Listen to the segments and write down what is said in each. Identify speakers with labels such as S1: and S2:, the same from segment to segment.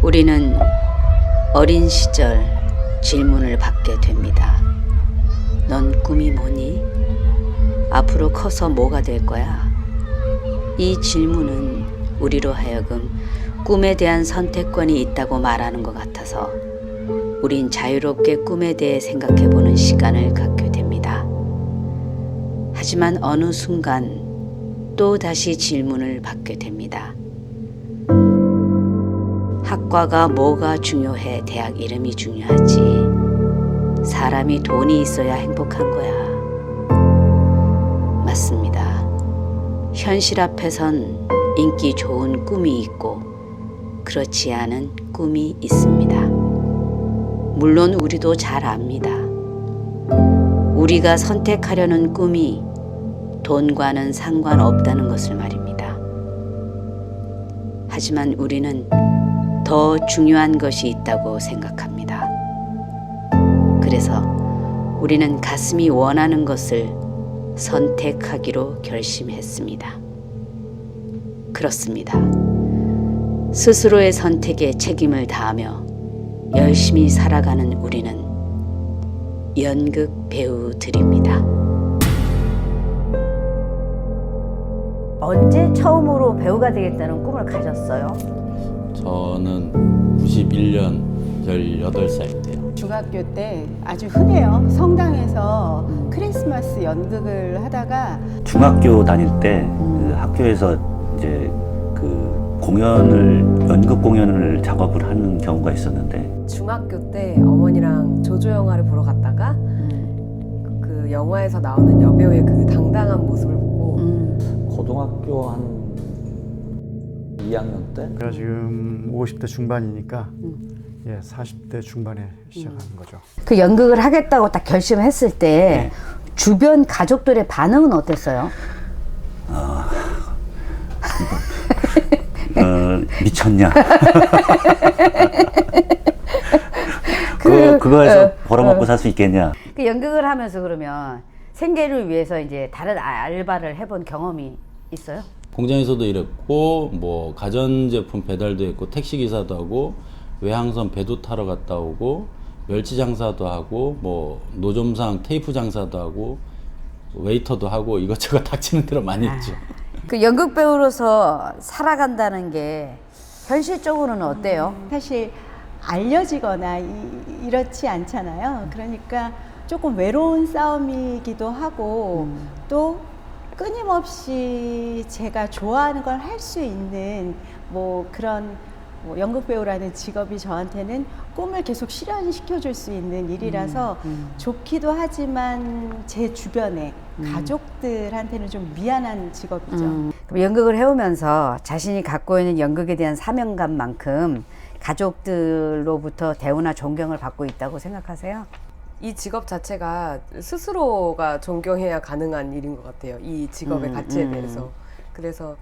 S1: 우리는 어린 시절 질문을 받게 됩니다. 넌 꿈이 뭐니? 앞으로 커서 뭐가 될 거야? 이 질문은 우리로 하여금 꿈에 대한 선택권이 있다고 말하는 것 같아서 우린 자유롭게 꿈에 대해 생각해보는 시간을 갖게 됩니다. 하지만 어느 순간 또 다시 질문을 받게 됩니다. 학과가 뭐가 중요해? 대학 이름이 중요하지. 사람이 돈이 있어야 행복한 거야. 맞습니다. 현실 앞에선 인기 좋은 꿈이 있고 그렇지 않은 꿈이 있습니다. 물론 우리도 잘 압니다. 우리가 선택하려는 꿈이 돈과는 상관없다는 것을 말입니다. 하지만 우리는 더 중요한 것이 있다고 생각합니다. 그래서 우리는 가슴이 원하는 것을 선택하기로 결심했습니다. 그렇습니다. 스스로의 선택에 책임을 다하며 열심히 살아가는 우리는 연극 배우들입니다.
S2: 언제 처음으로 배우가 되겠다는 꿈을 가졌어요?
S3: 저는 91년 18살 때요.
S4: 중학교 때 아주 흔해요. 성당에서 크리스마스 연극을 하다가
S5: 중학교 다닐 때 그 학교에서 이제 그 연극 공연을 작업을 하는 경우가 있었는데,
S6: 중학교 때 어머니랑 조조 영화를 보러 갔다가 그 영화에서 나오는 여배우의 그 당당한 모습을 보고
S7: 고등학교 한 2학년 때?
S8: 제가 지금 50대 중반이니까 40대 중반에 시작한 거죠.
S2: 그 연극을 하겠다고 딱 결심했을 때 주변 가족들의 반응은 어땠어요?
S5: 미쳤냐? 그거에서 벌어먹고 살 수 있겠냐?
S2: 그 연극을 하면서 그러면 생계를 위해서 이제 다른 알바를 해본 경험이 있어요?
S3: 공장에서도 일했고 뭐 가전제품 배달도 했고 택시기사도 하고 외항선 배도 타러 갔다 오고 멸치 장사도 하고 뭐 노점상 테이프 장사도 하고 웨이터도 하고 이것저것 닥치는 대로 많이 했죠.
S2: 그 연극 배우로서 살아간다는 게 현실적으로는 어때요?
S4: 사실 알려지거나 이렇지 않잖아요. 그러니까 조금 외로운 싸움이기도 하고 또 끊임없이 제가 좋아하는 걸 할 수 있는 뭐 그런 연극 배우라는 직업이 저한테는 꿈을 계속 실현시켜 줄 수 있는 일이라서 좋기도 하지만 제 주변에 가족들한테는 좀 미안한 직업이죠.
S2: 그럼 연극을 해오면서 자신이 갖고 있는 연극에 대한 사명감만큼 가족들로부터 대우나 존경을 받고 있다고 생각하세요?
S6: 이 직업 자체가 스스로가 존경해야 가능한 일인 것 같아요. 이 직업의 가치에 대해서. 그래서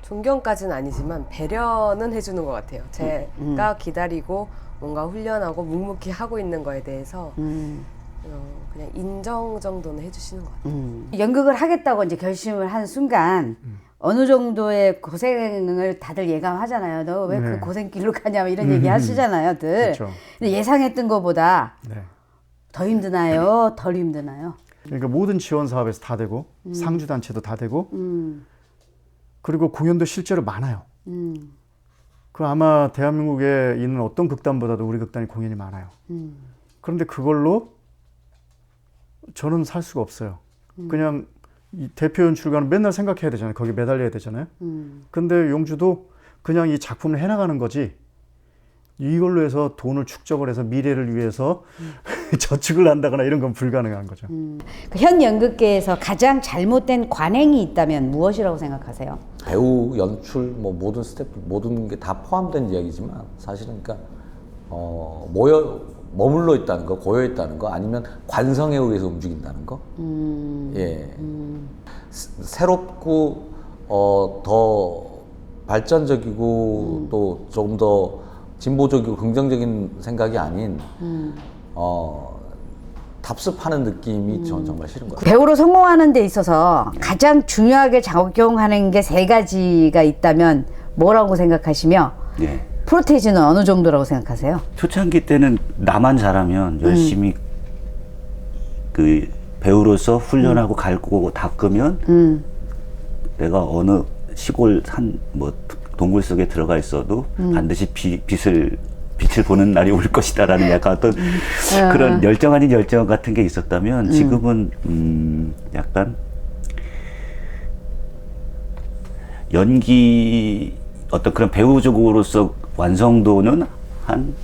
S6: 존경까지는 아니지만 배려는 해주는 것 같아요. 제가 기다리고 뭔가 훈련하고 묵묵히 하고 있는 거에 대해서 그냥 인정 정도는 해주시는 것 같아요.
S2: 연극을 하겠다고 이제 결심을 한 순간 어느 정도의 고생을 다들 예감하잖아요. 너 왜 그 고생길로 가냐 뭐 이런 얘기 하시잖아요, 들.
S8: 그렇죠.
S2: 근데 예상했던 것보다
S8: 네.
S2: 더 힘드나요? 덜 힘드나요?
S8: 그러니까 모든 지원 사업에서 다 되고 상주 단체도 다 되고 그리고 공연도 실제로 많아요. 그 아마 대한민국에 있는 어떤 극단보다도 우리 극단이 공연이 많아요. 그런데 그걸로 저는 살 수가 없어요. 그냥 이 대표 연출가는 맨날 생각해야 되잖아요. 거기 매달려야 되잖아요. 근데 용주도 그냥 이 작품을 해나가는 거지 이걸로 해서 돈을 축적을 해서 미래를 위해서 저축을 한다거나 이런 건 불가능한 거죠.
S2: 현 연극계에서 가장 잘못된 관행이 있다면 무엇이라고 생각하세요?
S7: 배우, 연출, 뭐 모든 스태프, 모든 게 다 포함된 이야기지만 사실은 그러니까 머물러 있다는 거, 고여 있다는 거, 아니면 관성에 의해서 움직인다는 거. 예. 새롭고 더 발전적이고 또 조금 더 진보적이고 긍정적인 생각이 아닌 답습하는 느낌이 전 정말 싫은 것 같아요.
S2: 배우로 성공하는 데 있어서 가장 중요하게 작용하는 게 세 가지가 있다면 뭐라고 생각하시며 프로테이지는 어느 정도라고 생각하세요?
S5: 초창기 때는 나만 잘하면 열심히 그 배우로서 훈련하고 갈고 닦으면 내가 어느 시골 산 뭐 동굴 속에 들어가 있어도 반드시 빛을 보는 날이 올 것이다라는 약간 어떤 그런 열정 아닌 열정 같은 게 있었다면 지금은 약간 연기 어떤 그런 배우적으로서 완성도는 한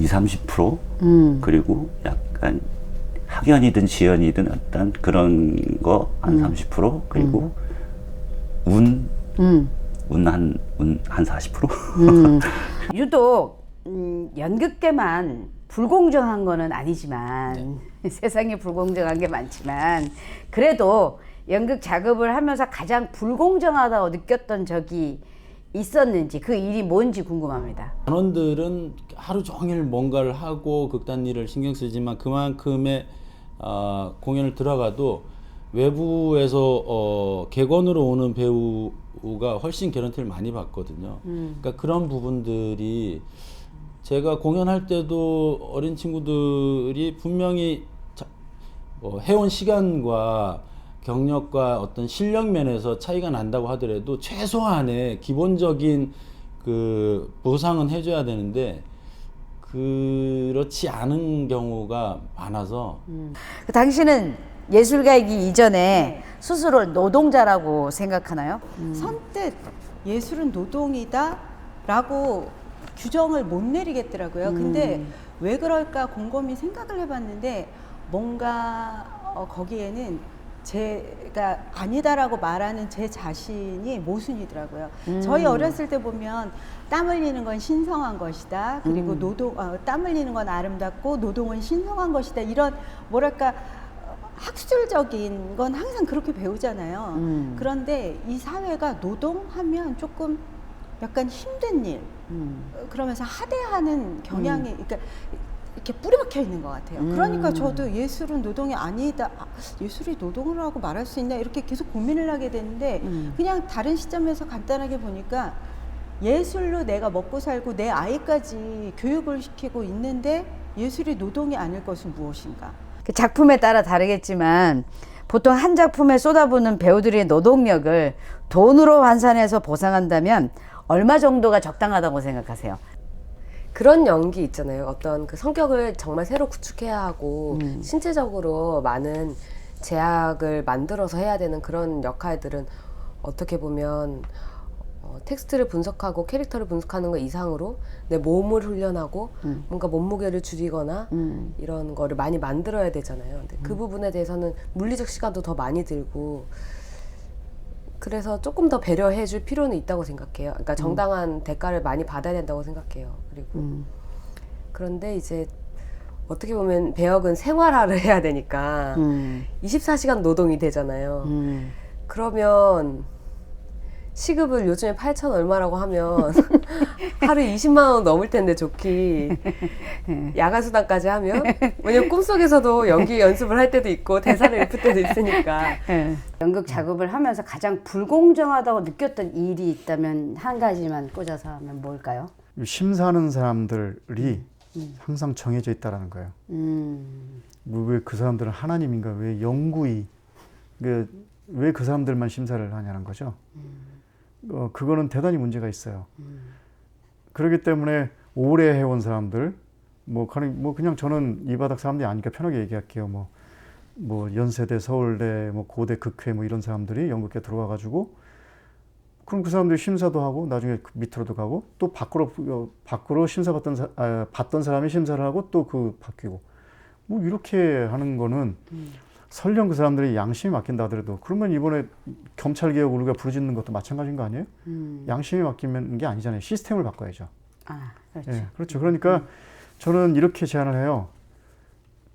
S5: 20-30% 그리고 약간 학연이든 지연이든 어떤 그런 거 한 30% 그리고 운 한 40%?
S2: 유독 연극계만 불공정한 거는 아니지만 세상에 불공정한 게 많지만 그래도 연극 작업을 하면서 가장 불공정하다고 느꼈던 적이 있었는지 그 일이 뭔지 궁금합니다.
S3: 단원들은 하루 종일 뭔가를 하고 극단 일을 신경 쓰지만 그만큼의 공연을 들어가도 외부에서 객원으로 오는 배우가 훨씬 개런티를 많이 받거든요. 그러니까 그런 부분들이 제가 공연할 때도 어린 친구들이 분명히 해온 시간과 경력과 어떤 실력 면에서 차이가 난다고 하더라도 최소한의 기본적인 그 보상은 해줘야 되는데 그렇지 않은 경우가 많아서
S2: 당신은 예술가이기 이전에 스스로를 노동자라고 생각하나요?
S4: 선뜻 예술은 노동이다 라고 규정을 못 내리겠더라고요. 근데 왜 그럴까 곰곰이 생각을 해봤는데 뭔가 거기에는 제가 아니다라고 말하는 제 자신이 모순이더라고요. 저희 어렸을 때 보면 땀 흘리는 건 신성한 것이다. 그리고 땀 흘리는 건 아름답고 노동은 신성한 것이다. 이런 뭐랄까 학술적인 건 항상 그렇게 배우잖아요. 그런데 이 사회가 노동하면 조금 약간 힘든 일, 그러면서 하대하는 경향이 그러니까 이렇게 뿌리박혀 있는 것 같아요. 그러니까 저도 예술은 노동이 아니다. 예술이 노동을 하고 말할 수 있나 이렇게 계속 고민을 하게 되는데 그냥 다른 시점에서 간단하게 보니까 예술로 내가 먹고 살고 내 아이까지 교육을 시키고 있는데 예술이 노동이 아닐 것은 무엇인가?
S2: 그 작품에 따라 다르겠지만 보통 한 작품에 쏟아부는 배우들의 노동력을 돈으로 환산해서 보상한다면 얼마 정도가 적당하다고 생각하세요?
S6: 그런 연기 있잖아요. 어떤 그 성격을 정말 새로 구축해야 하고 신체적으로 많은 제약을 만들어서 해야 되는 그런 역할들은 어떻게 보면 텍스트를 분석하고 캐릭터를 분석하는 것 이상으로 내 몸을 훈련하고 뭔가 몸무게를 줄이거나 이런 거를 많이 만들어야 되잖아요. 근데 그 부분에 대해서는 물리적 시간도 더 많이 들고 그래서 조금 더 배려해 줄 필요는 있다고 생각해요. 그러니까 정당한 대가를 많이 받아야 된다고 생각해요. 그리고 그런데 이제 어떻게 보면 배역은 생활화를 해야 되니까 24시간 노동이 되잖아요. 그러면 시급을 요즘에 8,000 얼마라고 하면 하루에 20만 원 넘을 텐데 좋기 야간 수당까지 하면 왜냐면 꿈속에서도 연기 연습을 할 때도 있고 대사를 읊을 때도 있으니까
S2: 연극 작업을 하면서 가장 불공정하다고 느꼈던 일이 있다면 한 가지만 꽂아서 하면 뭘까요?
S8: 심사하는 사람들이 항상 정해져 있다라는 거예요. 왜 그 사람들은 하나님인가? 왜 영구히 왜 그 사람들만 심사를 하냐는 거죠. 그거는 대단히 문제가 있어요. 그렇기 때문에 오래 해온 사람들, 그냥 저는 이 바닥 사람들이 아니까 편하게 얘기할게요. 뭐 연세대, 서울대, 고대, 극회 이런 사람들이 연극계 들어와가지고 그럼 그 사람들이 심사도 하고 나중에 밑으로도 가고 또 밖으로 받던 사람이 심사를 하고 또 바뀌고 이렇게 하는 거는 설령 그 사람들이 양심이 맡긴다 하더라도 그러면 이번에 검찰개혁 우리가 부르짖는 것도 마찬가지인 거 아니에요? 양심이 맡기는 게 아니잖아요. 시스템을 바꿔야죠.
S2: 그렇죠.
S8: 예, 그렇죠. 그러니까 저는 이렇게 제안을 해요.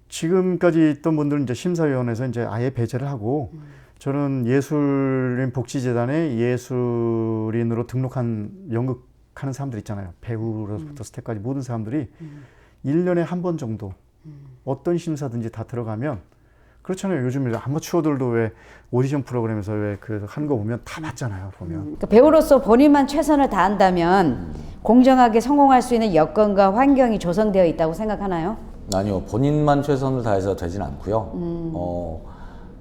S8: 지금까지 있던 분들은 이제 심사위원회에서 이제 아예 배제를 하고 저는 예술인 복지재단에 예술인으로 등록한 연극하는 사람들 있잖아요. 배우로부터 스태프까지 모든 사람들이 1년에 한 번 정도 어떤 심사든지 다 들어가면 그렇잖아요. 요즘 아마추어들도 왜 오디션 프로그램에서 왜 그 한 거 보면 다 맞잖아요. 보면.
S2: 그러니까 배우로서 본인만 최선을 다한다면 공정하게 성공할 수 있는 여건과 환경이 조성되어 있다고 생각하나요?
S7: 아니요, 본인만 최선을 다해서 되진 않고요.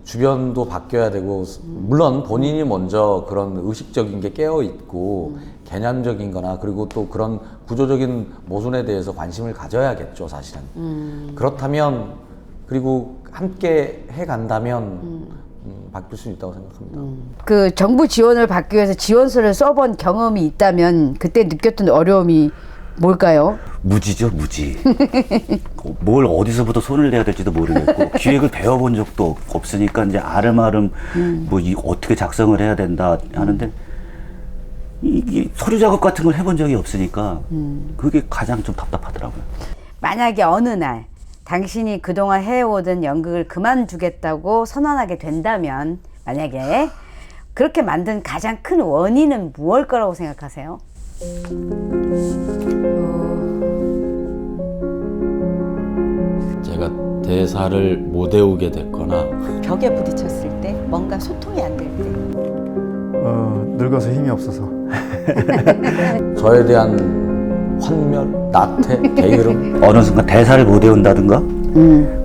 S7: 주변도 바뀌어야 되고, 물론 본인이 먼저 그런 의식적인 게 깨어 있고 개념적인 거나 그리고 또 그런 구조적인 모순에 대해서 관심을 가져야겠죠, 사실은. 그렇다면, 그리고 함께 해 간다면 바뀔 수 있다고 생각합니다.
S2: 그 정부 지원을 받기 위해서 지원서를 써본 경험이 있다면 그때 느꼈던 어려움이 뭘까요?
S5: 무지죠, 무지. 뭘 어디서부터 손을 내야 될지도 모르겠고 기획을 배워본 적도 없으니까 이제 아름아름 뭐 어떻게 작성을 해야 된다 하는데 이게 서류 작업 같은 걸 해본 적이 없으니까 그게 가장 좀 답답하더라고요.
S2: 만약에 어느 날 당신이 그동안 해오던 연극을 그만두겠다고 선언하게 된다면 만약에 그렇게 만든 가장 큰 원인은 무엇일 거라고 생각하세요?
S3: 제가 대사를 못 외우게 됐거나
S4: 벽에 부딪혔을 때 뭔가 소통이 안 될 때.
S8: 늙어서 힘이 없어서.
S7: 저에 대한 환멸, 나태, 게으름.
S5: 어느 순간 대사를 못 외운다든가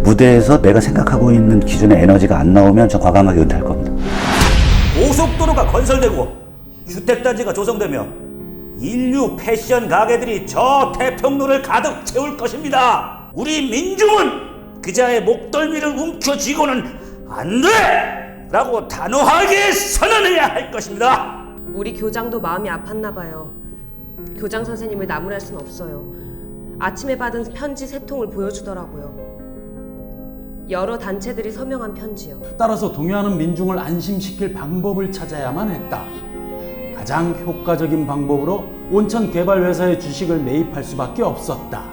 S5: 무대에서 내가 생각하고 있는 기준의 에너지가 안 나오면 저 과감하게 은퇴할 겁니다.
S9: 고속도로가 건설되고 주택단지가 조성되며 인류 패션 가게들이 저 태평로를 가득 채울 것입니다. 우리 민중은 그자의 목덜미를 움켜쥐고는 안 돼! 라고 단호하게 선언해야 할 것입니다.
S6: 우리 교장도 마음이 아팠나 봐요. 교장 선생님을 나무랄 순 없어요. 아침에 받은 편지 3통을 보여주더라고요. 여러 단체들이 서명한 편지요.
S3: 따라서 동요하는 민중을 안심시킬 방법을 찾아야만 했다. 가장 효과적인 방법으로 온천 개발 회사의 주식을 매입할 수밖에 없었다.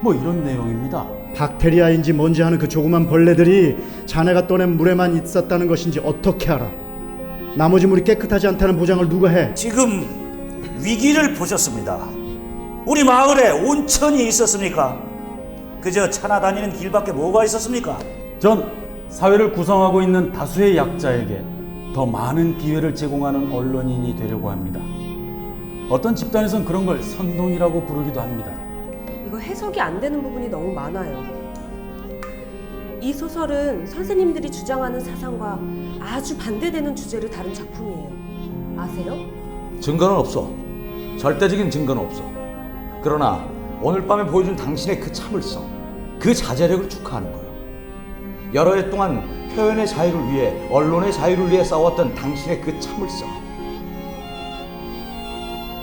S3: 뭐 이런 내용입니다.
S8: 박테리아인지 뭔지 하는 그 조그만 벌레들이 자네가 떠낸 물에만 있었다는 것인지 어떻게 알아? 나머지 물이 깨끗하지 않다는 보장을 누가 해?
S9: 지금 위기를 보셨습니다. 우리 마을에 온천이 있었습니까? 그저 찾아다니는 길밖에 뭐가 있었습니까?
S3: 전 사회를 구성하고 있는 다수의 약자에게 더 많은 기회를 제공하는 언론인이 되려고 합니다. 어떤 집단에선 그런 걸 선동이라고 부르기도 합니다.
S6: 이거 해석이 안 되는 부분이 너무 많아요. 이 소설은 선생님들이 주장하는 사상과 아주 반대되는 주제를 다룬 작품이에요. 아세요?
S7: 증거는 없어. 절대적인 증거는 없어. 그러나 오늘 밤에 보여준 당신의 그 참을성, 그 자제력을 축하하는 거예요. 여러 해 동안 표현의 자유를 위해, 언론의 자유를 위해 싸웠던 당신의 그 참을성.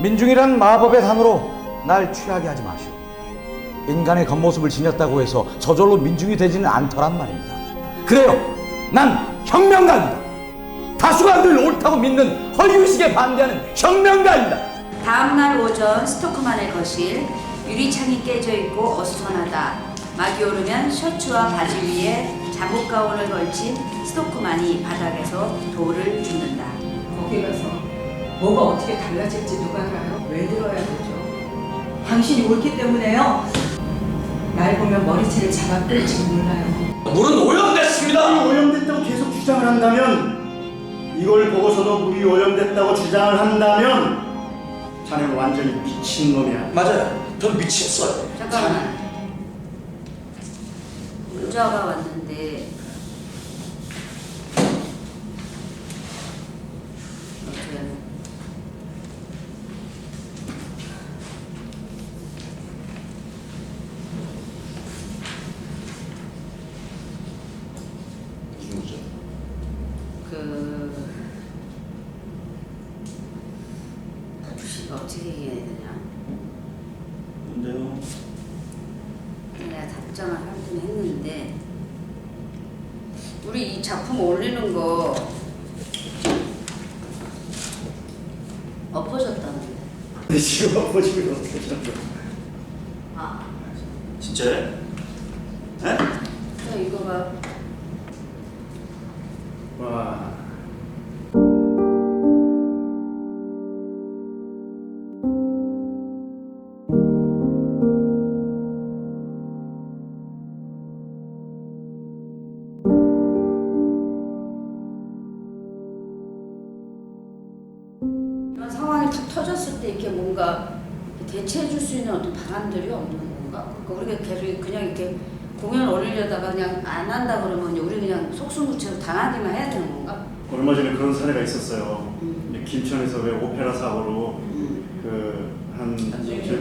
S7: 민중이란 마법의 단어로 날 취하게 하지 마시오. 인간의 겉모습을 지녔다고 해서 저절로 민중이 되지는 않더란 말입니다. 그래요, 난 혁명가입니다. 다수가 늘 옳다고 믿는 허위의식에 반대하는 혁명가입니다.
S1: 다음날 오전 스토크만의 거실. 유리창이 깨져 있고 어수선하다. 막이 오르면 셔츠와 바지 위에 잠옷 가운을 걸친 스토크만이 바닥에서 돌을 줍는다.
S10: 거기 가서 뭐가 어떻게 달라질지 누가 알아요? 왜 들어야 되죠? 당신이 옳기 때문에요. 날 보면 머리채를 잡아 끌지 몰라요.
S9: 물은 오염됐습니다.
S8: 오염됐다고 계속 주장을 한다면, 이걸 보고서도 물이 오염됐다고 주장을 한다면 자네는 완전히 미친놈이야.
S9: 맞아요. 전 미쳤어요.
S1: 잠깐만. 문자가 왔는데 어떻게 얘기해야 되냐?
S5: 뭔데요?
S1: 내가 답장을 하긴 했는데 우리 이 작품 올리는 거 엎어졌다는데.
S8: 지금 엎어지면 어떻게 하죠?
S1: 아,
S9: 진짜요? 네?
S1: 자 이거 봐.
S8: 와.
S1: 상황이 탁 터졌을 때 이렇게 뭔가 대체해 줄 수 있는 어떤 방안들이 없는 건가? 그러니까 우리가 계속 그냥 이렇게 공연 올리려다가 그냥 안 한다 그러면 우리 그냥 속수무책으로 당하기만 해야 되는 건가?
S8: 얼마 전에 그런 사례가 있었어요. 이제 김천에서 왜 오페라 사고로 한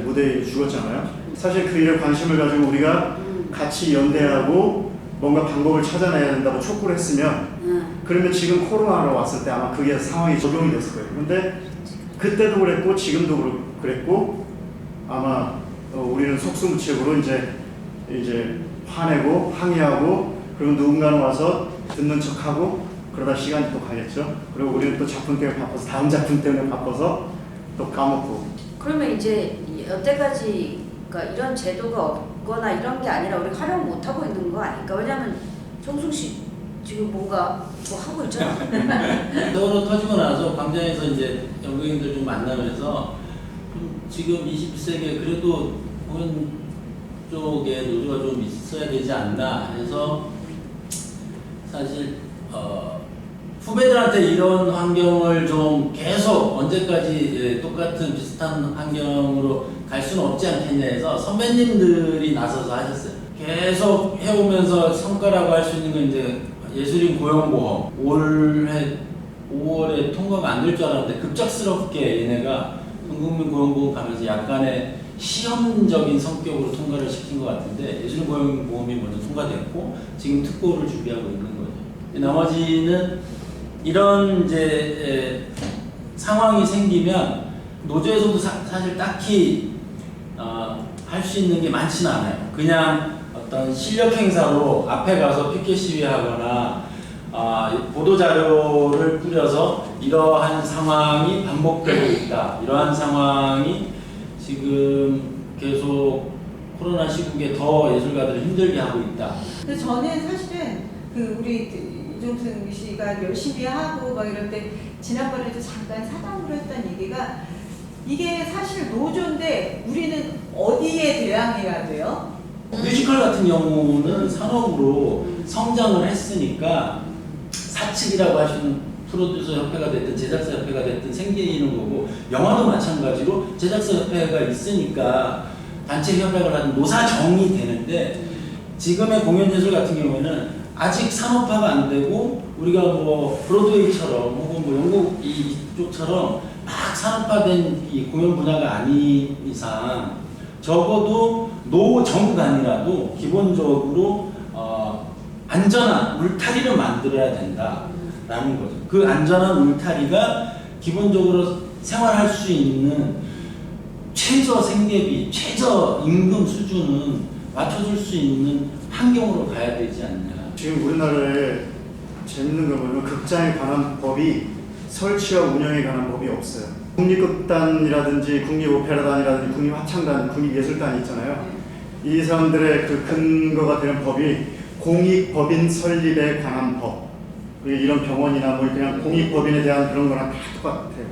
S8: 무대에 죽었잖아요. 사실 그 일에 관심을 가지고 우리가 같이 연대하고 뭔가 방법을 찾아내야 된다고 촉구를 했으면 그러면 지금 코로나로 왔을 때 아마 그게 상황이 적용이 됐을 거예요. 근데 그때도 그랬고 지금도 그랬고 아마 우리는 속수무책으로 이제 화내고 항의하고 그리고 누군가는 와서 듣는 척하고 그러다 시간이 또 가겠죠. 그리고 우리는 또 작품 때문에 바빠서 다음 작품 때문에 바빠서 또 까먹고.
S1: 그러면 이제 여태까지 그러니까 이런 제도가 없거나 이런 게 아니라 우리가 활용 못 하고 있는 거 아닐까? 왜냐면 정숙 씨 지금 뭔가 뭐 하고 있잖아.
S3: 세월호 터지고 나서 광장에서 이제 연극인들 좀 만나면서 지금 21세기에 그래도 공연 쪽에 노조가 좀 있어야 되지 않나 해서 사실 후배들한테 이런 환경을 좀 계속 언제까지 똑같은 비슷한 환경으로 갈 수는 없지 않겠냐 해서 선배님들이 나서서 하셨어요. 계속 해오면서 성과라고 할 수 있는 건 이제 예술인 고용보험 올해 5월에 통과가 안 될 줄 알았는데 급작스럽게 얘네가 전국민 고용보험 가면서 약간의 시험적인 성격으로 통과를 시킨 것 같은데 예술인 고용보험이 먼저 통과됐고 지금 특보를 준비하고 있는 거죠. 나머지는 이런 이제 상황이 생기면 노조에서도 사실 딱히 할 수 있는 게 많지는 않아요. 그냥 어떤 실력 행사로 앞에 가서 피켓 시위하거나 보도 자료를 뿌려서 이러한 상황이 반복되고 있다. 이러한 상황이 지금 계속 코로나 시국에 더 예술가들을 힘들게 하고 있다.
S10: 근데 저는 사실은 그 우리 이종승 씨가 열심히 하고 막 이럴 때 지난번에도 잠깐 사담으로 했던 얘기가 이게 사실 노조인데 우리는 어디에 대항해야 돼요?
S3: 뮤지컬 같은 경우는 산업으로 성장을 했으니까 사측이라고 하시는 프로듀서 협회가 됐든 제작사 협회가 됐든 생기는 거고 영화도 마찬가지로 제작사 협회가 있으니까 단체 협약을 하든 노사정이 되는데 지금의 공연예술 같은 경우에는 아직 산업화가 안 되고 우리가 뭐 브로드웨이처럼 혹은 뭐 영국 이쪽처럼 막 산업화된 이 공연 분야가 아닌 이상 적어도 노정국 아니라도 기본적으로 안전한 울타리를 만들어야 된다라는 거죠. 그 안전한 울타리가 기본적으로 생활할 수 있는 최저 생계비, 최저 임금 수준은 맞춰줄 수 있는 환경으로 가야 되지 않냐.
S8: 지금 우리나라에 재밌는 거 보면 극장에 관한 법이 설치와 운영에 관한 법이 없어요. 국립극단이라든지 국립오페라단이라든지 국립합창단, 국립예술단이 있잖아요. 이 사람들의 그 근거가 되는 법이 공익법인 설립에 관한 법. 이런 병원이나 뭐 그냥 공익법인에 대한 그런 거랑 다 똑같아요.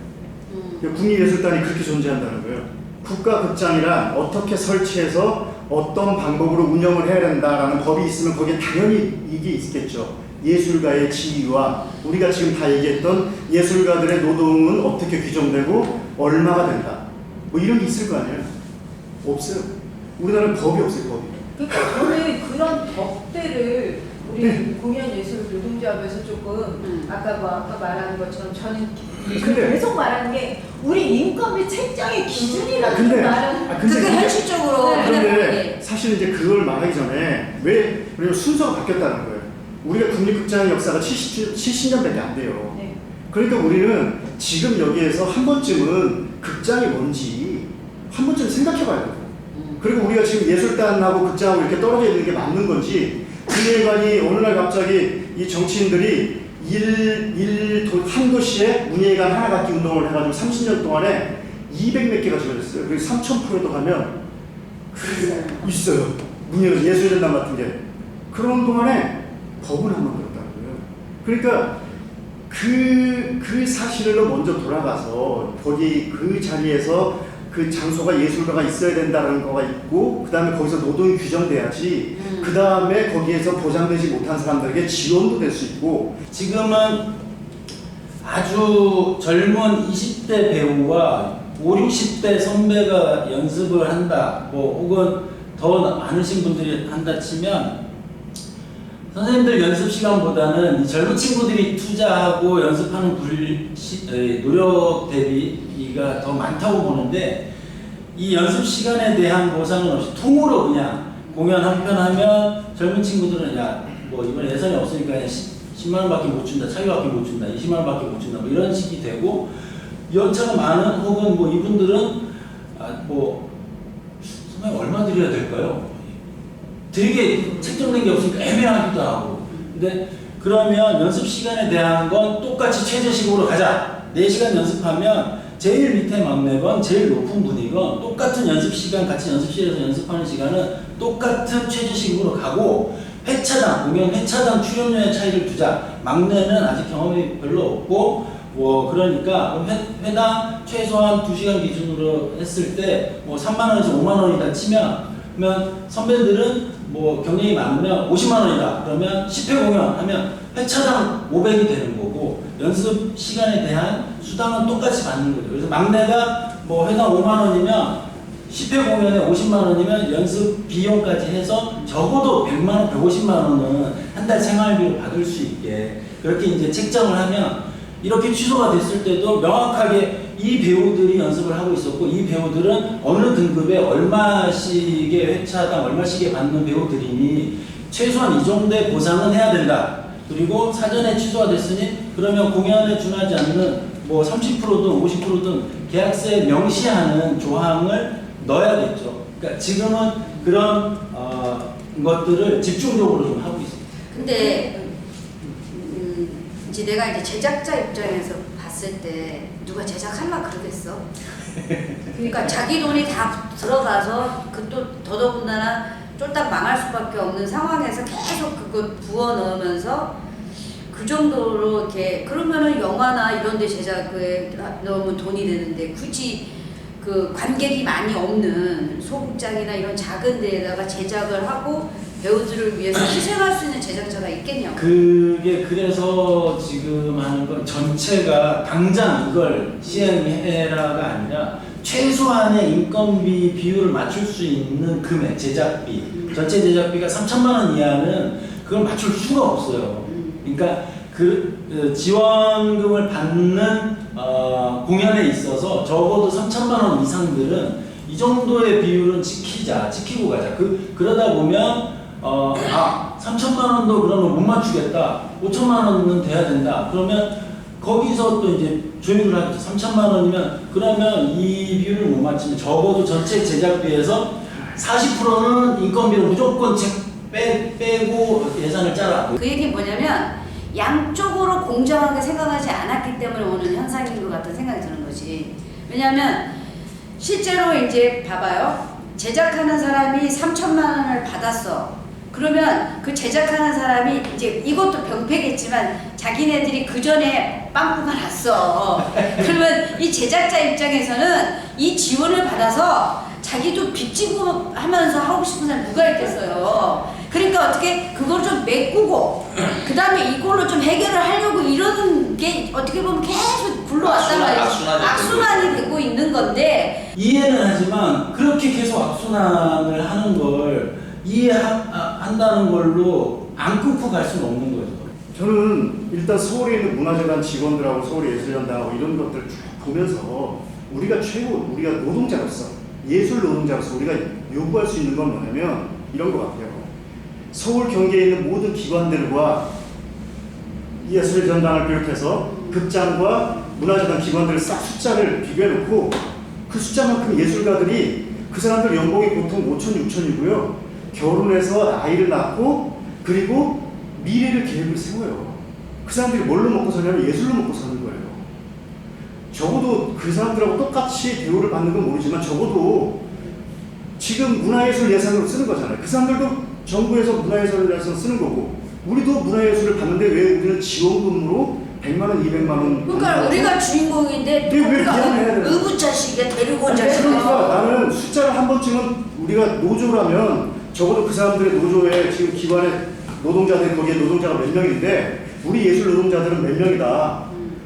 S8: 국립예술단이 그렇게 존재한다는 거예요. 국가극장이란 어떻게 설치해서 어떤 방법으로 운영을 해야 된다라는 법이 있으면 거기에 당연히 이게 있겠죠. 예술가의 지위와 우리가 지금 다 얘기했던 예술가들의 노동은 어떻게 규정되고 얼마가 된다. 뭐 이런 게 있을 거 아니에요. 없어요. 우리나라는 법이 없어요. 법이.
S10: 그러니까 저는 그런 법대를 우리 공연예술 노동조합에서 조금 아까 말하는 것처럼 저는
S8: 근데-
S10: 계속 말하는 게 우리 인건비 책정의 기준이라는
S8: 근데-
S10: 말은
S8: 근데
S1: 그게 현실적으로
S8: 그런데 사실 이제 그걸 말하기 전에 왜냐면 순서가 바뀌었다는 거예요. 우리가 국립극장의 역사가 70년밖에 안 돼요.
S10: 네.
S8: 그러니까 우리는 지금 여기에서 한 번쯤은 극장이 뭔지 한 번쯤 생각해 봐야 돼요. 그리고 우리가 지금 예술단하고 극장하고 이렇게 떨어져 있는 게 맞는 건지 문예관이 어느 날 갑자기 이 정치인들이 한 도시에 문예관 하나 갖기 운동을 해가지고 30년 동안에 200몇 개가 지어졌어요. 그리고 3,000%도 가면 있어요. 문예관 예술전당 같은 게. 그런 동안에 법은 한 번 들었다는 거예요. 그러니까 그 사실로 먼저 돌아가서 거기 그 자리에서 그 장소가 예술가가 있어야 된다는 거가 있고 그 다음에 거기서 노동이 규정돼야지 그 다음에 거기에서 보장되지 못한 사람들에게 지원도 될 수 있고
S3: 지금은 아주 젊은 20대 배우와 5, 60대 선배가 연습을 한다, 뭐 혹은 더 많으신 분들이 한다 치면 선생님들 연습 시간보다는 이 젊은 친구들이 투자하고 연습하는 노력 대비가 더 많다고 보는데, 이 연습 시간에 대한 보상은 없이 통으로 그냥 공연 한 편 하면 젊은 친구들은 야, 뭐 이번에 예산이 없으니까 그냥 10만 원밖에 못 준다, 차이밖에 못 준다, 20만 원밖에 못 준다, 뭐 이런 식이 되고, 연차가 많은 혹은 뭐 이분들은 뭐 선생님 얼마 드려야 될까요? 되게 책정된 게 없으니까 애매하기도 하고. 근데 그러면 연습 시간에 대한 건 똑같이 최저시급으로 가자. 4시간 연습하면 제일 밑에 막내건 제일 높은 분이건 똑같은 연습 시간, 같이 연습실에서 연습하는 시간은 똑같은 최저시급으로 가고, 회차당, 공연 회차당 출연료의 차이를 두자. 막내는 아직 경험이 별로 없고, 뭐 그러니까 회당 최소한 2시간 기준으로 했을 때 뭐 3만 원에서 5만 원이다 치면, 그러면 선배들은 뭐 경력이 많으면 50만 원이다. 그러면 10회 공연 하면 회차당 500이 되는 거고, 연습 시간에 대한 수당은 똑같이 받는 거죠. 그래서 막내가 뭐 회당 5만 원이면 10회 공연에 50만 원이면 연습 비용까지 해서 적어도 100만 원, 150만 원은 한 달 생활비로 받을 수 있게 그렇게 이제 책정을 하면, 이렇게 취소가 됐을 때도 명확하게 이 배우들이 연습을 하고 있었고, 이 배우들은 어느 등급에 얼마씩의 회차당 얼마씩에 받는 배우들이니 최소한 이 정도의 보상은 해야 된다. 그리고 사전에 취소가 됐으니 그러면 공연에 준하지 않는 뭐 30%든 50%든 계약서에 명시하는 조항을 넣어야겠죠. 그러니까 지금은 그런 것들을 집중적으로 좀 하고 있습니다.
S1: 근데 이제 내가 이제 제작자 입장에서 봤을 때 누가 제작할라 그러겠어? 그러니까 자기 돈이 다 들어가서 그 또 더더군다나 쫄딱 망할 수밖에 없는 상황에서 계속 그거 부어 넣으면서 그 정도로 이렇게, 그러면은 영화나 이런 데 제작에 넣으면 돈이 되는데 굳이 그 관객이 많이 없는 소극장이나 이런 작은 데에다가 제작을 하고 배우들을 위해서 희생할 수 있는 제작자가 있겠냐고.
S3: 그게 그래서 지금 하는 건 전체가 당장 이걸 시행해라가 아니라 최소한의 인건비 비율을 맞출 수 있는 금액, 제작비, 전체 제작비가 3천만 원 이하는 그걸 맞출 수가 없어요. 그러니까 그 지원금을 받는 공연에 있어서 적어도 3천만 원 이상들은 이 정도의 비율은 지키고 가자. 그러다 보면 3천만 원도 그러면 못 맞추겠다. 5천만 원은 돼야 된다. 그러면 거기서 또 이제 조율을 하겠죠. 3천만 원이면 그러면 이 비율을 못 맞추면 적어도 전체 제작비에서 40%는 인건비로 무조건 빼고 예산을 짜라.
S1: 그 얘기는 뭐냐면 양쪽으로 공정하게 생각하지 않았기 때문에 오는 현상인 것 같은 생각이 드는 거지. 왜냐하면 실제로 이제 봐봐요. 제작하는 사람이 3천만 원을 받았어. 그러면 그 제작하는 사람이 이제 이것도 병폐겠지만 자기네들이 그 전에 빵꾸가 났어. 그러면 이 제작자 입장에서는 이 지원을 받아서 자기도 빚지고 하면서 하고 싶은 사람이 누가 있겠어요. 그러니까 어떻게 그걸 좀 메꾸고 그 다음에 이걸로 좀 해결을 하려고 이러는 게 어떻게 보면 계속 굴러왔단 말이지. 악순환이 되고 있는 건데,
S3: 이해는 하지만 그렇게 계속 악순환을 하는 걸 이해한다는 걸로 안 끊고 갈 수는 없는 거죠.
S8: 저는 일단 서울에 있는 문화재단 직원들하고 서울예술연당하고 이런 것들을 쭉 보면서 우리가 노동자로서, 예술 노동자로서 우리가 요구할 수 있는 건 뭐냐면 이런 것 같아요. 서울 경기에 있는 모든 기관들과 예술전당을 비롯해서 극장과 문화재단 기관들을 싹 숫자를 비교해놓고 그 숫자만큼 예술가들이 그 사람들 연봉이 보통 5천, 6천이고요. 결혼해서 아이를 낳고 그리고 미래를 계획을 세워요. 그 사람들이 뭘로 먹고 사냐면 예술로 먹고 사는 거예요. 적어도 그 사람들하고 똑같이 대우를 받는 건 모르지만 적어도 지금 문화예술 예산으로 쓰는 거잖아요. 그 사람들도 정부에서 문화예술 예산 쓰는 거고 우리도 문화예술을 받는데 왜 우리는 지원금으로 100만 원, 200만 원.
S1: 그러니까 우리가 주인공인데 우리가 의붓자식이야, 데리고 온 자식이야.
S8: 그러니까 나는 숫자를 한 번쯤은 우리가 노조라면 적어도 그 사람들의 노조에 지금 기관의 노동자들이 거기에 노동자가 몇 명인데 우리 예술 노동자들은 몇 명이다.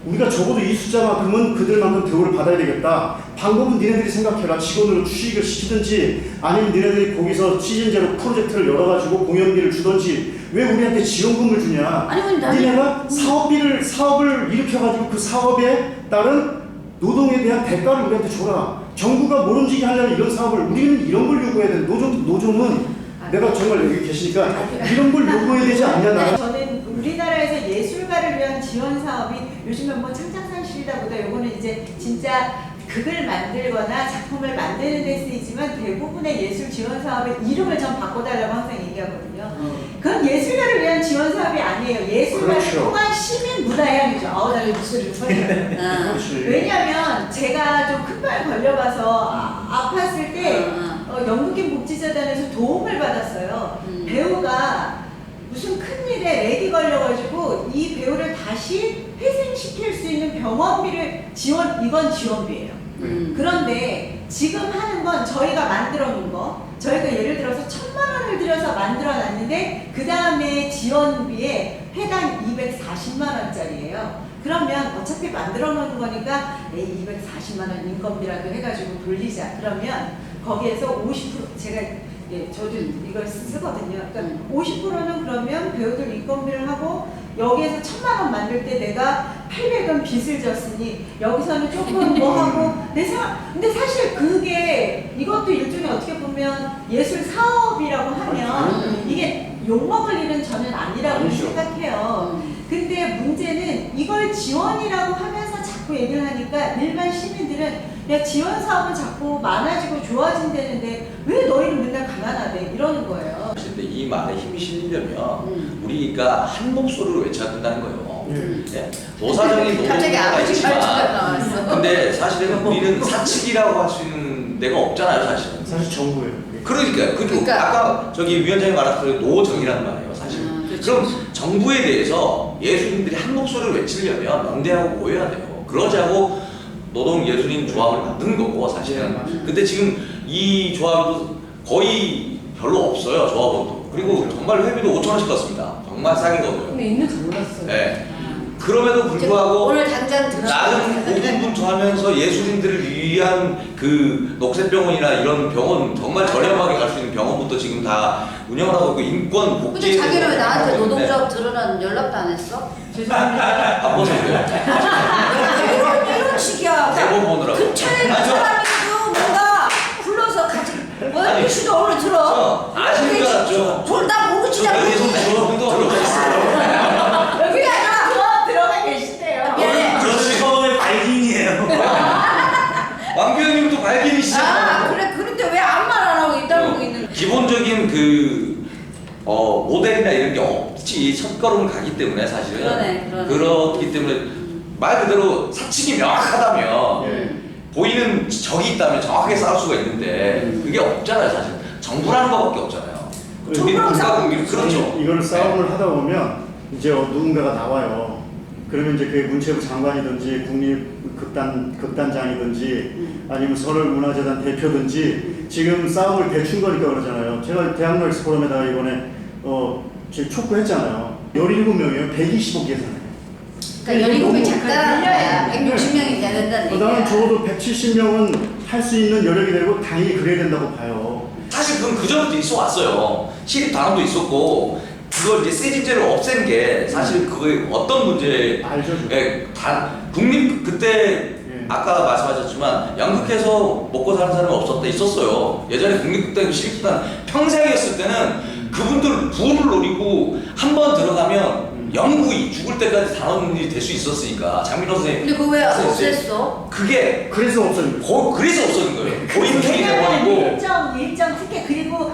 S8: 우리가 적어도 이 숫자만큼은 그들만큼 대우를 받아야 되겠다. 방법은 니네들이 생각해라. 직원으로 취직을 시키든지 아니면 니네들이 거기서 시즌제로 프로젝트를 열어가지고 공연비를 주든지 왜 우리한테 지원금을 주냐.
S1: 아니면 나는-
S8: 니네가 사업을 일으켜가지고 그 사업에 따른 노동에 대한 대가를 우리한테 줘라. 정부가 모름지기 하려면 이런 사업을 우리는 이런 걸 요구해야 돼. 노조는 내가 정말 여기 계시니까 이런 걸 요구해야 되지 않냐. 나는.
S10: 저는 우리나라에서 예술가를 위한 지원 사업이 요즘은 뭐 창작상실이다 보다 요거는 이제 진짜 극을 만들거나 작품을 만드는 데 쓰이지만 대부분의 예술 지원 사업의 이름을 전 바꿔달라고 항상 얘기하거든요. 그건 예술가를 위한 지원 사업이 아니에요. 예술가를
S8: 그렇죠.
S10: 통한 시민 문화예술이죠. 나 목소리를 터져요.
S8: 그렇지.
S10: 왜냐면 제가 좀 큰 병에 걸려가서 아팠을 때 영국인 복지재단에서 도움을 받았어요. 배우가 무슨 큰일에 렉이 걸려가지고 이 배우를 다시 회생시킬 수 있는 병원비를 이건 지원비예요. 그런데 지금 하는 건 저희가 만들어 놓은 거, 저희가 예를 들어서 1,000만 원을 들여서 만들어 놨는데 그 다음에 지원비에 회당 240만 원짜리예요. 그러면 어차피 만들어 놓은 거니까 240만 원 인건비라도 해가지고 돌리자. 그러면 거기에서 50% 제가 저도 이걸 쓰거든요. 그러니까 50%는 그러면 배우들 인건비를 하고 여기에서 1,000만 원 만들 때 내가 800원 빚을 졌으니 여기서는 조금 뭐 하고 근데 사실 그게 이것도 일종의 어떻게 보면 예술 사업이라고 하면 이게 욕먹을 일은 저는 아니라고 생각해요. 근데 문제는 이걸 지원이라고 하면서 자꾸 얘기를 하니까 일반 시민들은 야 지원 사업은 자꾸 많아지고 좋아진다는데 왜 너희는 맨날 가난하대 이러는 거예요.
S11: 근데 이 말에 힘이 실리려면 우리가 한 목소리로 외쳐야 된다는 거예요. 네? 노사적인
S1: 갑자기
S11: 노동조가
S1: 아버지 말투가
S11: 있지만
S1: 나왔어.
S11: 근데 사실은 우리는 사측이라고 할 수 있는 데가 없잖아요, 사실은.
S8: 사실 정부예요.
S11: 그러니까요. 그리고 아까 저기 위원장이 말했던 노정이라는 말이에요, 사실. 그럼 정부에 대해서 예술인들이 한 목소리를 외치려면 연대하고 모여야 돼요. 그러자고 노동 예술인 조합을 만든 거고 사실은. 근데 지금 이 조합도 거의 별로 없어요, 조합원도. 그리고 정말 회비도 5,000원씩 받습니다. 정말 싸게 거고요.
S6: 근데 있는지 몰랐어요.
S11: 네. 그럼에도 불구하고
S1: 오늘 당장 들어.
S11: 나름 고군분투하면서 예술인들을 위한 그 녹색병원이나 이런 병원 정말 저렴하게 갈 수 있는 병원부터 지금 다 운영을 하고 있고 인권
S1: 근데
S11: 복지.
S1: 자기는 왜 나한테 노동조합 들으라는 연락도 안 했어?
S10: 죄송합니다.
S11: 바빠서요.
S1: 이런 식이야.
S11: 대본 보느라고.
S1: 근처에 있는
S11: 아니, 저-
S1: 사람이도 뭔가 불러서 같이
S11: 아니,
S1: 씨도 오늘 들어.
S11: 아시는 줄 알았죠.
S1: 돌다 모르지도
S11: 여기서 조합도 들어가 있어요.
S1: 여기 아니라
S10: 들어가 계시대요.
S1: 미안해.
S9: 저 처음에 발긴이에요.
S11: 왕규현님도 발견이시죠.
S1: 그런데 왜 아무 말 안 하고 있다고 있는 거야?
S11: 기본적인 그 모델이나 이런 게 없지. 첫걸음을 가기 때문에 사실은.
S1: 그러네.
S11: 그렇기 때문에 말 그대로 사측이 명확하다면 보이는 적이 있다면 정확하게 싸울 수가 있는데 그게 없잖아요, 사실. 정부라는 것밖에 없잖아요.
S1: 정부랑 싸우는
S11: 그렇죠.
S8: 이거를 싸움을 하다 보면 이제 누군가가 나와요. 그러면 이제 그게 문체부 장관이든지 국립극단장이든지 아니면 설월문화재단 대표든지 지금 싸움을 대충 거니까 그러잖아요. 제가 대학로 엑스포럼에다가 이번에 지금 촉구했잖아요. 17명이에요. 120억 예산에.
S1: 그러니까 17명이 작다라는 거야. 160명이 돼야 된다는 얘기야.
S8: 나는 적어도 170명은 할 수 있는 여력이 되고 당연히 그래야 된다고 봐요.
S11: 사실 그건 그전부터 있어 왔어요. 시립단원도 있었고 그걸 이제 세집제를 없앤 게 사실 그게 어떤 문제?
S8: 알죠.
S11: 국립 그때 아까 말씀하셨지만 연극해서 먹고 사는 사람이 있었어요. 예전에 국립극단, 시립극단 평생이었을 때는 그분들 부를 노리고 한 번 들어가면 영구히 죽을 때까지 단원이 될 수 있었으니까 장민호 선생님.
S1: 근데 그거 왜 없앴어?
S11: 그게
S8: 그래서 없어진 거예요.
S11: 그래서 없어진 거예요. 고인물이
S10: 왜냐면
S11: 돼버리고.
S10: 일정 특혜 그리고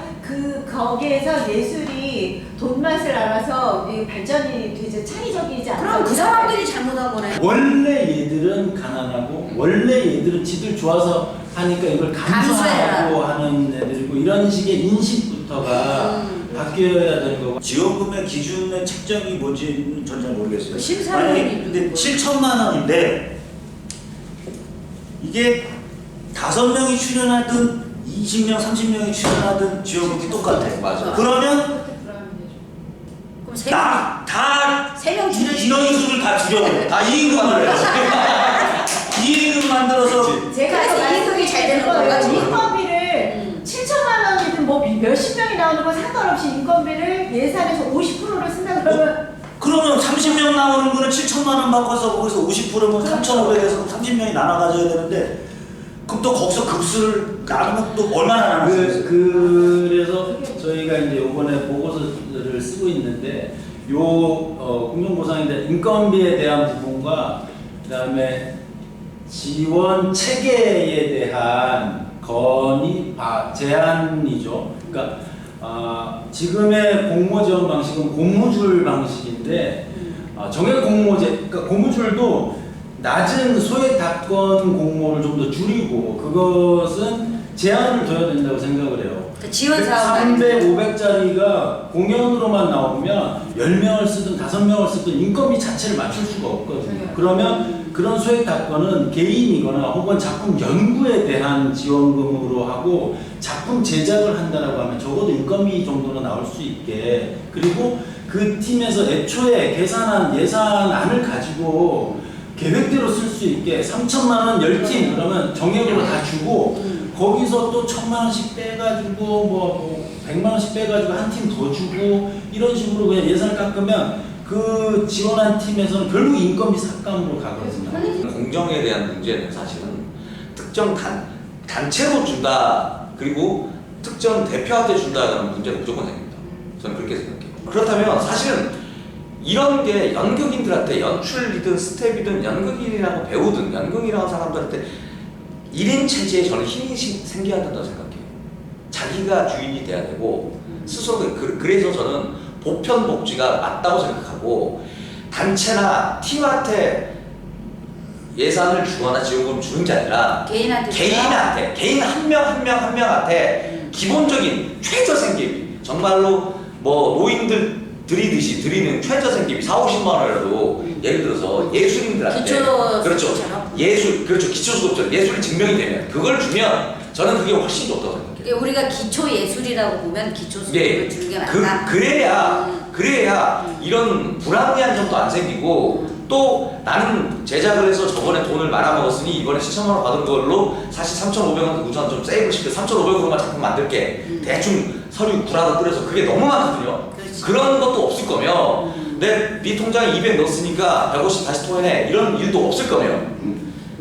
S10: 거기에서 예술이 돈맛을 알아서 발전이 되게 창의적이지 않아요.
S1: 그럼 그 사람들이 잘못한 거네.
S9: 원래 얘들은 가난하고 원래 얘들은 지들 좋아서 하니까 이걸 감수하고 하는 애들이고 이런 식의 인식부터가 바뀌어야 되는 거고.
S12: 지원금의 기준의 책정이 뭔지는 전 잘 모르겠어요.
S1: 심사위원이
S12: 만약에 근데 7천만 원인데 이게 5명이 출연하든 20명, 30명이 출연하든 지원금이 똑같아요.
S11: 맞아.
S12: 그러면 다 인원수를 다 줄여. 다 2인금 만들어야지. 2인금 만들어서
S10: 제가
S1: 이익이 잘 되는 거야.
S10: 인건비를 7천만 원이든 뭐 몇십 명이 나오는 건 상관없이 인건비를 예산에서 50%를 쓴다 그러면
S12: 그러면 30명 나오는 거는 7천만 원 바꿔서 거기서 50%면 3,500에서 30명이 나눠 가져야 되는데 그럼 또 거기서 급수를 나누면 또 얼마나 나눠요?
S9: 그래서 저희가 이제 이번에 보고서를 쓰고 있는데 공정보상인데 인건비에 대한 부분과 그다음에 지원 체계에 대한 건의 제한이죠. 그러니까 지금의 공모 지원 방식은 고무줄 방식인데 정액 공모제, 그러니까 고무줄도 낮은 소액 답건 공모를 좀 더 줄이고 그것은 제한을 둬야 된다고 생각을 해요.
S1: 지원 사업
S9: 300, 500짜리가 공연으로만 나오면 10명을 쓰든 5명을 쓰든 인건비 자체를 맞출 수가 없거든요. 그러면 그런 소액 답건은 개인이거나 혹은 작품 연구에 대한 지원금으로 하고 작품 제작을 한다라고 하면 적어도 인건비 정도는 나올 수 있게, 그리고 그 팀에서 애초에 계산한 예산안을 가지고 계획대로 쓸 수 있게 3천만 원 10팀 그러면 정액으로 다 주고 거기서 또 1,000만 원씩 빼가지고 뭐 100만 원씩 빼가지고 한 팀 더 주고 이런 식으로 그냥 예산을 깎으면 그 지원한 팀에서는 결국 인건비 삭감으로 가거든요.
S11: 공정에 대한 문제는 사실은 특정 단체로 준다 그리고 특정 대표한테 준다는 문제는 무조건 생깁니다. 저는 그렇게 생각해요. 그렇다면 사실은 이런 게 연극인들한테 연출이든 스텝이든 연극인이라고 배우든 연극이라는 사람들한테 1인 체제에 저는 힘이 생겨야 된다고 생각해요. 자기가 주인이 돼야 되고 스스로 그래서 저는 보편 복지가 맞다고 생각하고 단체나 팀한테 예산을 주거나 지원금을 주는 게 아니라 개인한테 개인 한 명한테 기본적인 최저생계비 정말로 뭐 노인들 드리듯이 드리는 최저생계비 40-50만 원이라도 예를 들어서 예술인들한테 그렇죠 기초수급자 예술이 증명이 되면 그걸 주면 저는 그게 훨씬 좋다고 생각해요.
S1: 우리가 기초 예술이라고 보면 기초수급을 주는 게 맞다.
S11: 그래야 이런 불합리한 점도 안 생기고 또 나는 제작을 해서 저번에 돈을 말아먹었으니 이번에 7천만 원 받은 걸로 사실 3,500원 우선 좀 세이브 시켜 3,500원만 작품 만들게 대충 서류 구라도 끓여서 그게 너무 많거든요. 그런 것도 없을 거며 네 통장에 200 넣었으니까 150 다시 토해내 이런 일도 없을 거며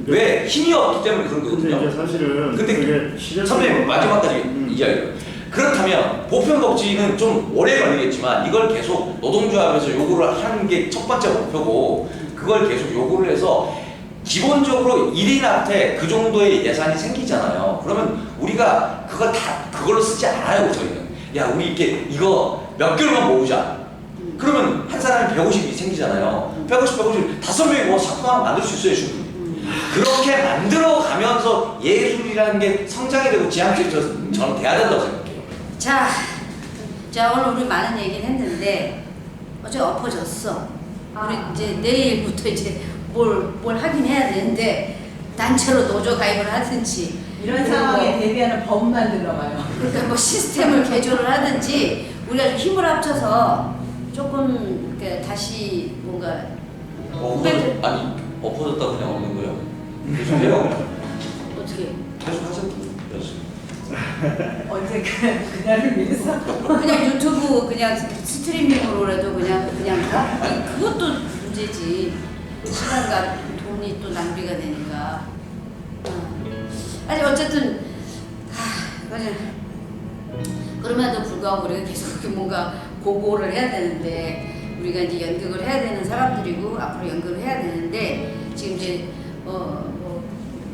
S11: 왜 힘이 없기 때문에 그런 거거든요.
S8: 근데 사실은
S11: 근데 선배님 마지막까지 이야기해요. 그렇다면 보편복지는 좀 오래 걸리겠지만 이걸 계속 노동조합에서 요구를 하는 게 첫 번째 목표고 그걸 계속 요구를 해서 기본적으로 1인한테 그 정도의 예산이 생기잖아요. 그러면 우리가 그걸로 쓰지 않아요. 저희는 야 우리 이거 몇 개월만 모으자. 그러면 한 사람이 150이 생기잖아요. 150 5명이 뭐 작품 하나 만들 수 있어요. 충분히. 그렇게 만들어 가면서 예술이라는 게 성장이 되고 지향적이 저는 돼야 된다고 생각해요.
S1: 자 오늘 우리 많은 얘기를 했는데 어제 엎어졌어. 우리 이제 내일부터 이제 뭘 하긴 해야 되는데 단체로 노조 가입을 하든지
S10: 이런 상황에 대비하는 법 만들어 봐요.
S1: 그러니까 뭐 시스템을 개조를 하든지 우리가 좀 힘을 합쳐서 조금 이렇게 다시 뭔가
S11: 아니 엎어졌다 그냥 없는 거예요. 계속 해요.
S1: 어떻게?
S11: 계속 하세요.
S10: 언제 그날을 위해서
S1: 그냥 유튜브 그냥 스트리밍으로라도 그냥 가? 그것도 문제지. 시간과 돈이 또 낭비가 되니까. 아니 어쨌든 그럼에도 불구하고 우리가 계속 이렇게 뭔가 고고를 해야 되는데 우리가 이제 연극을 해야 되는 사람들이고 앞으로 연극을 해야 되는데 지금 이제 뭐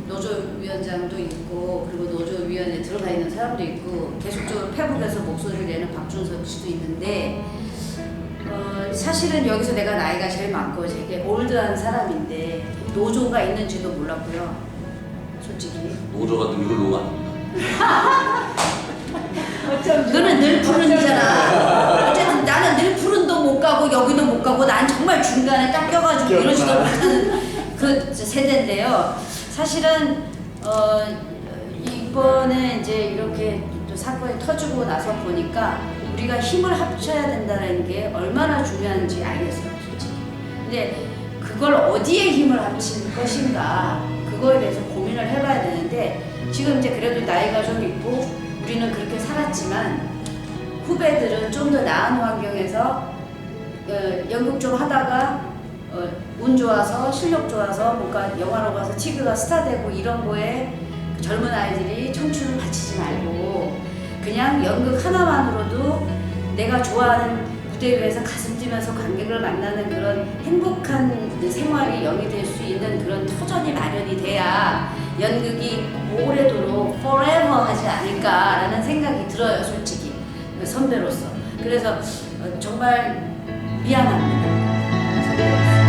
S1: 노조위원장도 있고 그리고 노조위원회에 들어가 있는 사람도 있고 계속적으로 페북에서 목소리를 내는 박준석 씨도 있는데 사실은 여기서 내가 나이가 제일 많고 되게 올드한 사람인데 노조가 있는지도 몰랐고요. 솔직히
S11: 노조가 늙을 노가 아닙니다.
S1: 너는 늘 푸른이잖아. 어쨌든 나는 늘 푸른도 못 가고 여기도 못 가고 난 정말 중간에 딱 껴가지고 이런 식으로 하는 그 세대인데요. 사실은 이번에 이제 이렇게 또 사건이 터지고 나서 보니까 우리가 힘을 합쳐야 된다는 게 얼마나 중요한지 알겠어요, 솔직히. 근데 그걸 어디에 힘을 합칠 것인가 그거에 대해서 고민을 해봐야 되는데 지금 이제 그래도 나이가 좀 있고 우리는 그렇게 살았지만 후배들은 좀 더 나은 환경에서 연극 좀 하다가 운 좋아서 실력 좋아서 뭔가 영화로 가서 TV가 스타 되고 이런 거에 젊은 아이들이 청춘을 바치지 말고 그냥 연극 하나만으로도 내가 좋아하는 무대 위에서 가슴 뛰면서 관객을 만나는 그런 행복한 생활이 영위될 수 있는 그런 터전이 마련이 돼야 연극이 오래도록 forever 하지 않을까라는 생각이 들어요, 솔직히 선배로서. 그래서 정말 미안합니다, 선배로서.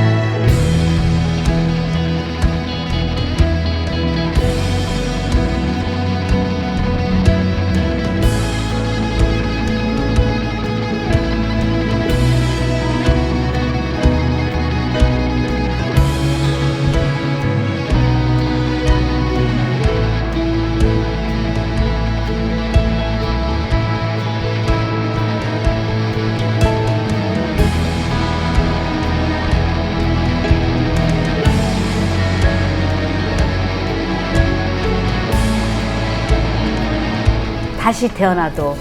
S2: 다시 태어나도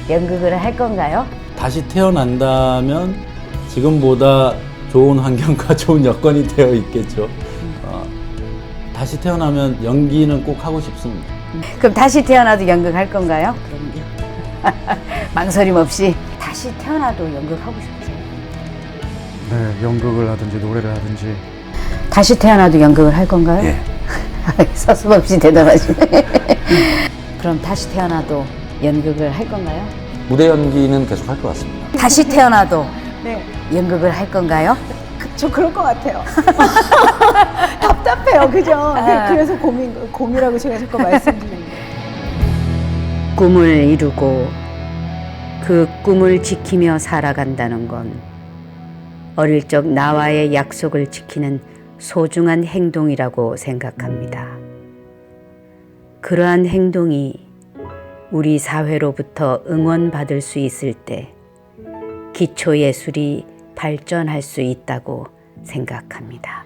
S2: 연극을 할 건가요?
S3: 다시 태어난다면 지금보다 좋은 환경과 좋은 여건이 되어 있겠죠. 다시 태어나면 연기는 꼭 하고 싶습니다.
S2: 그럼 다시 태어나도 연극 할 건가요? 그럼요. 망설임 없이 다시 태어나도 연극 하고 싶으세요?
S8: 네, 연극을 하든지 노래를 하든지.
S2: 다시 태어나도 연극을 할 건가요?
S5: 예.
S2: 서슴없이 대답하시네. 그럼 다시 태어나도 연극을 할 건가요?
S7: 무대 연기는 계속 할 것 같습니다.
S2: 다시 태어나도
S4: 네,
S2: 연극을 할 건가요?
S4: 저 그럴 것 같아요. 답답해요, 그죠?
S2: 아.
S4: 그래서 고민이라고 제가 자꾸 말씀드리는 거예요.
S1: 꿈을 이루고 그 꿈을 지키며 살아간다는 건 어릴 적 나와의 약속을 지키는 소중한 행동이라고 생각합니다. 그러한 행동이 우리 사회로부터 응원받을 수 있을 때 기초예술이 발전할 수 있다고 생각합니다.